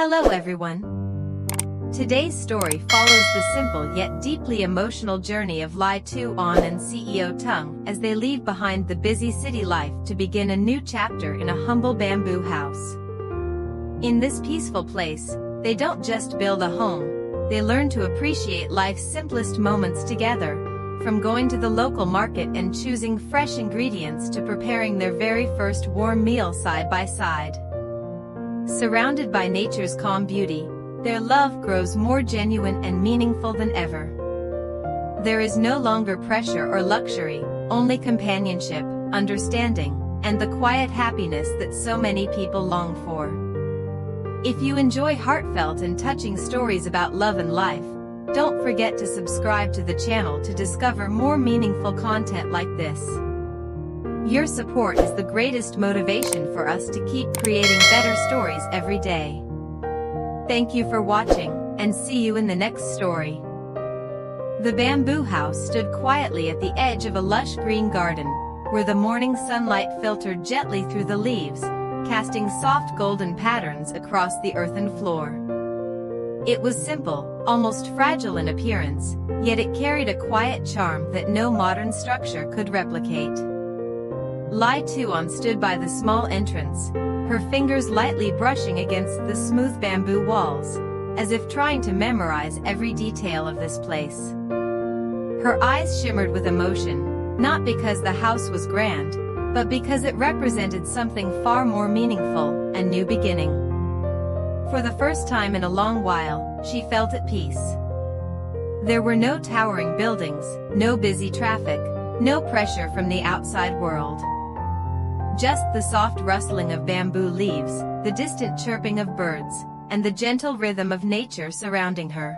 Hello everyone. Today's story follows the simple yet deeply emotional journey of Ly Tu Anh and CEO Tung as they leave behind the busy city life to begin a new chapter in a humble bamboo house. In this peaceful place, they don't just build a home, they learn to appreciate life's simplest moments together, from going to the local market and choosing fresh ingredients to preparing their very first warm meal side by side. Surrounded by nature's calm beauty, their love grows more genuine and meaningful than ever. There is no longer pressure or luxury, only companionship, understanding, and the quiet happiness that so many people long for. If you enjoy heartfelt and touching stories about love and life, don't forget to subscribe to the channel to discover more meaningful content like this. Your support is the greatest motivation for us to keep creating better stories every day. Thank you for watching, and see you in the next story. The bamboo house stood quietly at the edge of a lush green garden, where the morning sunlight filtered gently through the leaves, casting soft golden patterns across the earthen floor. It was simple, almost fragile in appearance, yet it carried a quiet charm that no modern structure could replicate. Ly Tu Anh stood by the small entrance, her fingers lightly brushing against the smooth bamboo walls, as if trying to memorize every detail of this place. Her eyes shimmered with emotion, not because the house was grand, but because it represented something far more meaningful, a new beginning. For the first time in a long while, she felt at peace. There were no towering buildings, no busy traffic, no pressure from the outside world. Just the soft rustling of bamboo leaves, the distant chirping of birds, and the gentle rhythm of nature surrounding her.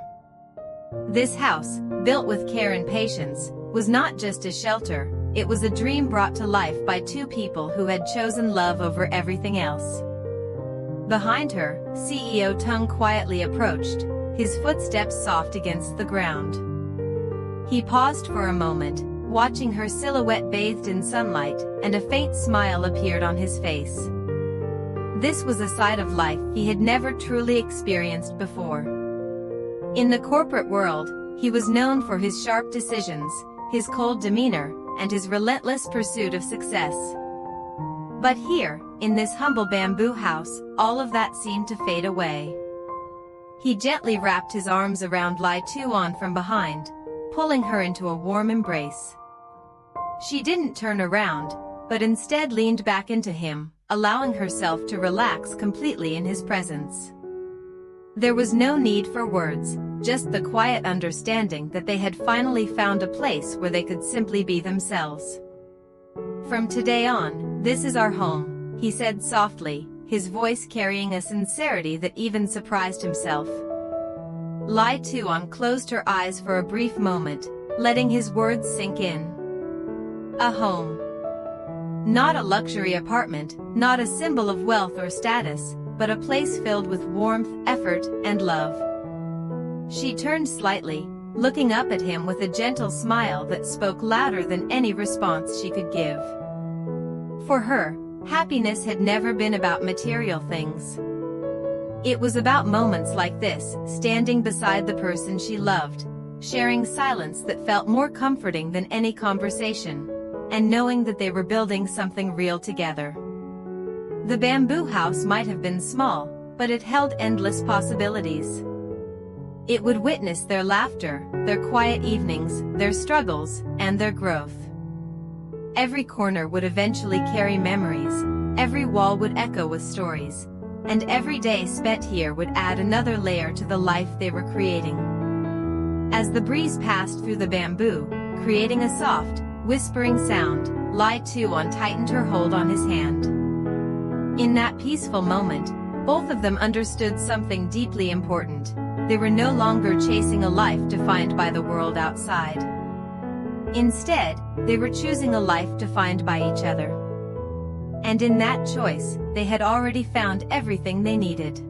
This house, built with care and patience, was not just a shelter, it was a dream brought to life by two people who had chosen love over everything else. Behind her, CEO Tung quietly approached, his footsteps soft against the ground. He paused for a moment, watching her silhouette bathed in sunlight, and a faint smile appeared on his face. This was a side of life he had never truly experienced before. In the corporate world, he was known for his sharp decisions, his cold demeanor, and his relentless pursuit of success. But here, in this humble bamboo house, all of that seemed to fade away. He gently wrapped his arms around Ly Tu Anh from behind, pulling her into a warm embrace. She didn't turn around, but instead leaned back into him, allowing herself to relax completely in his presence. There was no need for words, just the quiet understanding that they had finally found a place where they could simply be themselves. "From today on, this is our home," he said softly, his voice carrying a sincerity that even surprised himself. Ly Tu Anh closed her eyes for a brief moment, letting his words sink in. A home. Not a luxury apartment, not a symbol of wealth or status, but a place filled with warmth, effort, and love. She turned slightly, looking up at him with a gentle smile that spoke louder than any response she could give. For her, happiness had never been about material things. It was about moments like this, standing beside the person she loved, sharing silence that felt more comforting than any conversation, and knowing that they were building something real together. The bamboo house might have been small, but it held endless possibilities. It would witness their laughter, their quiet evenings, their struggles, and their growth. Every corner would eventually carry memories, every wall would echo with stories, and every day spent here would add another layer to the life they were creating. As the breeze passed through the bamboo, creating a soft, whispering sound, Ly Tu Anh tightened her hold on his hand. In that peaceful moment, both of them understood something deeply important. They were no longer chasing a life defined by the world outside. Instead, they were choosing a life defined by each other. And in that choice, they had already found everything they needed.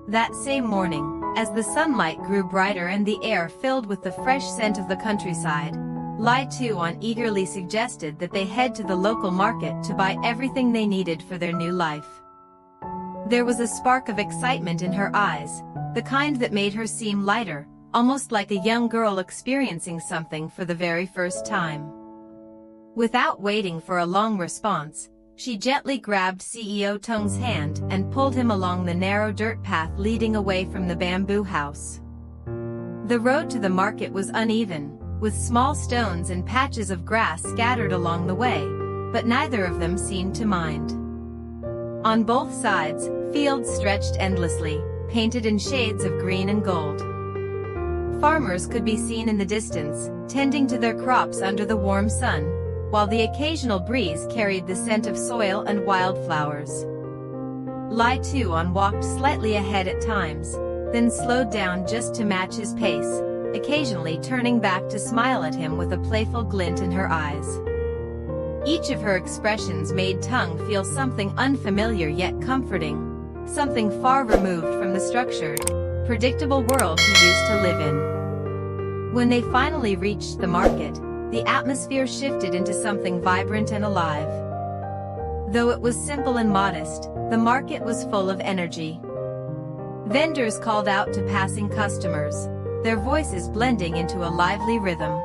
That same morning, as the sunlight grew brighter and the air filled with the fresh scent of the countryside, Ly Tu Anh eagerly suggested that they head to the local market to buy everything they needed for their new life. There was a spark of excitement in her eyes, the kind that made her seem lighter, almost like a young girl experiencing something for the very first time. Without waiting for a long response, she gently grabbed CEO Tung's hand and pulled him along the narrow dirt path leading away from the bamboo house. The road to the market was uneven, with small stones and patches of grass scattered along the way, but neither of them seemed to mind. On both sides, fields stretched endlessly, painted in shades of green and gold. Farmers could be seen in the distance, tending to their crops under the warm sun, while the occasional breeze carried the scent of soil and wildflowers. Ly Tu Anh walked slightly ahead at times, then slowed down just to match his pace, occasionally turning back to smile at him with a playful glint in her eyes. Each of her expressions made Tung feel something unfamiliar yet comforting, something far removed from the structured, predictable world he used to live in. When they finally reached the market, the atmosphere shifted into something vibrant and alive. Though it was simple and modest, the market was full of energy. Vendors called out to passing customers, their voices blending into a lively rhythm.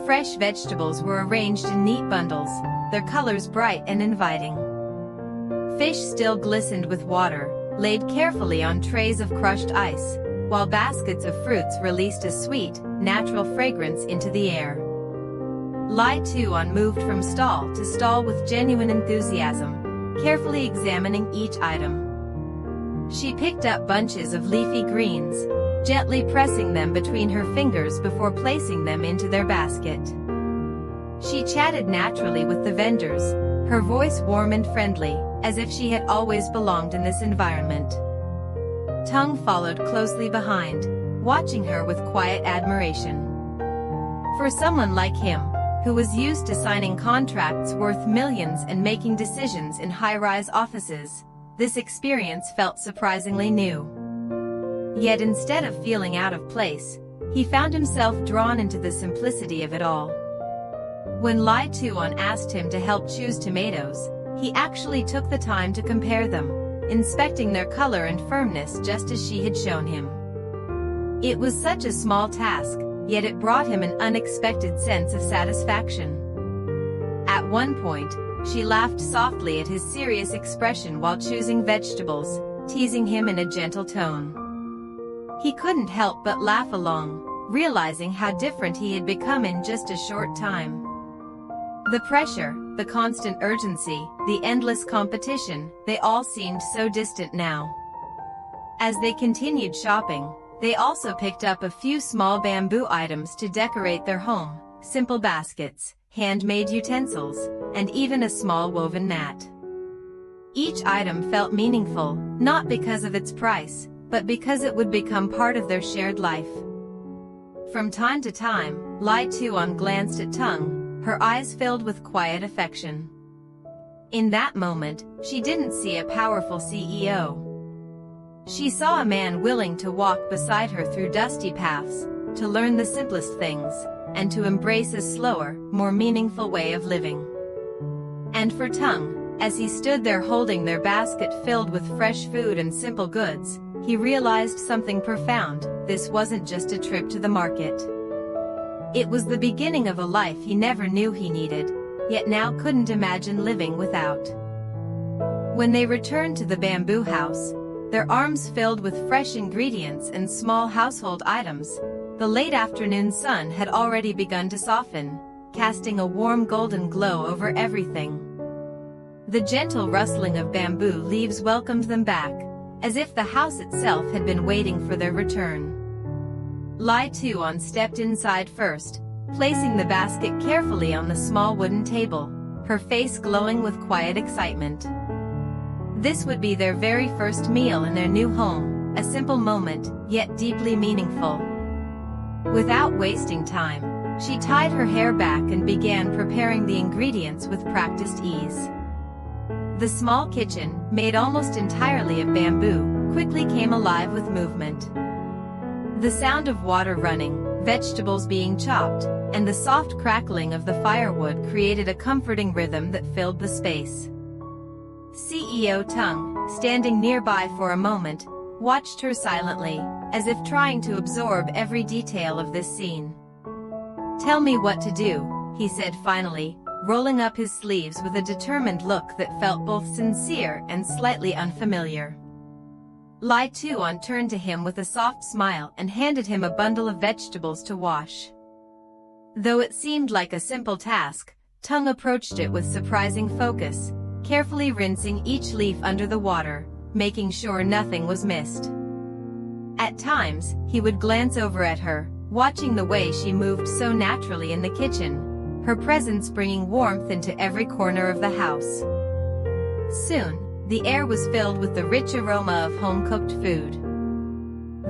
Fresh vegetables were arranged in neat bundles, their colors bright and inviting. Fish still glistened with water, laid carefully on trays of crushed ice, while baskets of fruits released a sweet, natural fragrance into the air. Ly Tu Anh moved from stall to stall with genuine enthusiasm, carefully examining each item. She picked up bunches of leafy greens, gently pressing them between her fingers before placing them into their basket. She chatted naturally with the vendors, her voice warm and friendly, as if she had always belonged in this environment. Tung followed closely behind, watching her with quiet admiration. For someone like him, who was used to signing contracts worth millions and making decisions in high-rise offices, this experience felt surprisingly new. Yet instead of feeling out of place, he found himself drawn into the simplicity of it all. When Ly Tu Anh asked him to help choose tomatoes, he actually took the time to compare them, inspecting their color and firmness just as she had shown him. It was such a small task, yet it brought him an unexpected sense of satisfaction. At one point, she laughed softly at his serious expression while choosing vegetables, teasing him in a gentle tone. He couldn't help but laugh along, realizing how different he had become in just a short time. The pressure, the constant urgency, the endless competition, they all seemed so distant now. As they continued shopping, they also picked up a few small bamboo items to decorate their home, simple baskets, handmade utensils, and even a small woven mat. Each item felt meaningful, not because of its price, but because it would become part of their shared life. From time to time, Ly Tu Anh glanced at Tung, her eyes filled with quiet affection. In that moment, she didn't see a powerful CEO. She saw a man willing to walk beside her through dusty paths, to learn the simplest things, and to embrace a slower, more meaningful way of living. And for Tung, as he stood there holding their basket filled with fresh food and simple goods, he realized something profound. This wasn't just a trip to the market. It was the beginning of a life he never knew he needed, yet now couldn't imagine living without. When they returned to the bamboo house, their arms filled with fresh ingredients and small household items, the late afternoon sun had already begun to soften, casting a warm golden glow over everything. The gentle rustling of bamboo leaves welcomed them back, as if the house itself had been waiting for their return. Ly Tu Anh stepped inside first, placing the basket carefully on the small wooden table, her face glowing with quiet excitement. This would be their very first meal in their new home, a simple moment, yet deeply meaningful. Without wasting time, she tied her hair back and began preparing the ingredients with practiced ease. The small kitchen, made almost entirely of bamboo, quickly came alive with movement. The sound of water running, vegetables being chopped, and the soft crackling of the firewood created a comforting rhythm that filled the space. CEO Tung, standing nearby for a moment, watched her silently, as if trying to absorb every detail of this scene. "Tell me what to do," he said finally, rolling up his sleeves with a determined look that felt both sincere and slightly unfamiliar. Ly Tu Anh turned to him with a soft smile and handed him a bundle of vegetables to wash. Though it seemed like a simple task, Tung approached it with surprising focus, carefully rinsing each leaf under the water, making sure nothing was missed. At times, he would glance over at her, watching the way she moved so naturally in the kitchen, her presence bringing warmth into every corner of the house. Soon, the air was filled with the rich aroma of home-cooked food.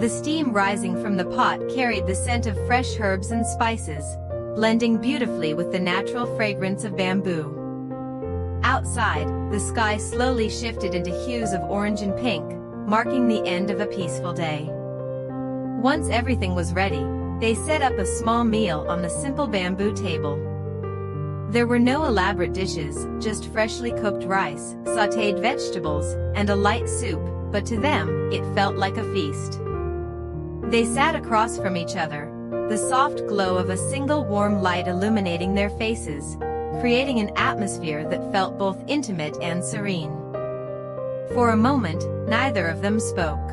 The steam rising from the pot carried the scent of fresh herbs and spices, blending beautifully with the natural fragrance of bamboo. Outside, the sky slowly shifted into hues of orange and pink, marking the end of a peaceful day. Once everything was ready, they set up a small meal on the simple bamboo table. There were no elaborate dishes, just freshly cooked rice, sautéed vegetables, and a light soup, but to them, it felt like a feast. They sat across from each other, the soft glow of a single warm light illuminating their faces, creating an atmosphere that felt both intimate and serene. For a moment, neither of them spoke.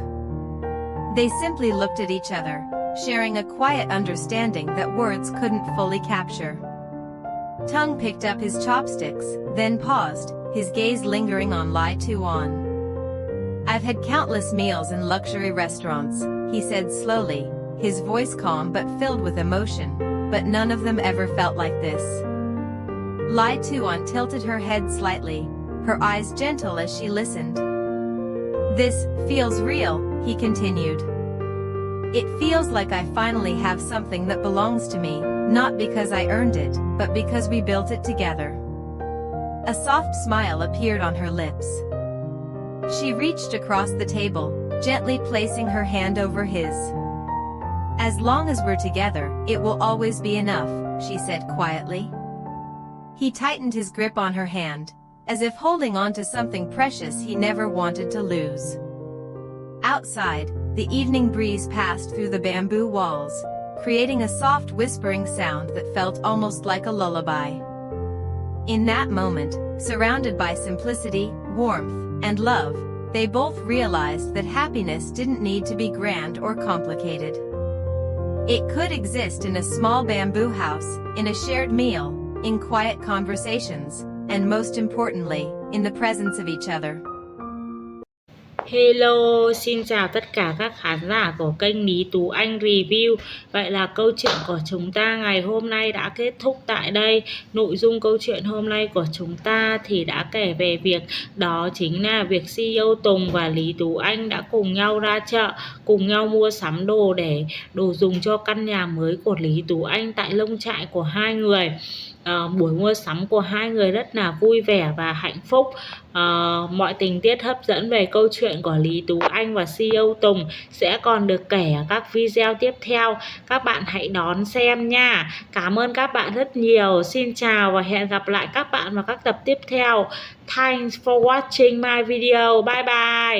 They simply looked at each other, sharing a quiet understanding that words couldn't fully capture. Tung picked up his chopsticks, then paused, his gaze lingering on Ly Tu Anh. "I've had countless meals in luxury restaurants," he said slowly, his voice calm but filled with emotion, "but none of them ever felt like this." Ly Tu Anh tilted her head slightly, her eyes gentle as she listened. "This feels real," he continued. "It feels like I finally have something that belongs to me, not because I earned it, but because we built it together." A soft smile appeared on her lips. She reached across the table, gently placing her hand over his. "As long as we're together, it will always be enough," she said quietly. He tightened his grip on her hand, as if holding on to something precious he never wanted to lose. Outside, the evening breeze passed through the bamboo walls, creating a soft whispering sound that felt almost like a lullaby. In that moment, surrounded by simplicity, warmth, and love, they both realized that happiness didn't need to be grand or complicated. It could exist in a small bamboo house, in a shared meal, in quiet conversations, and most importantly, in the presence of each other. Hello, xin chào tất cả các khán giả của kênh Ly Tu Anh Review. Vậy là câu chuyện của chúng ta ngày hôm nay đã kết thúc tại đây. Nội dung câu chuyện hôm nay của chúng ta thì đã kể về việc đó chính là việc CEO Tùng và Ly Tu Anh đã cùng nhau ra chợ, cùng nhau mua sắm đồ dùng cho căn nhà mới của Ly Tu Anh tại lông trại của hai người. Buổi mua sắm của hai người rất là vui vẻ và hạnh phúc. Mọi tình tiết hấp dẫn về câu chuyện của Ly Tu Anh và CEO Tùng sẽ còn được kể ở các video tiếp theo. Các bạn hãy đón xem nha. Cảm ơn các bạn rất nhiều. Xin chào và hẹn gặp lại các bạn vào các tập tiếp theo. Thanks for watching my video. Bye bye.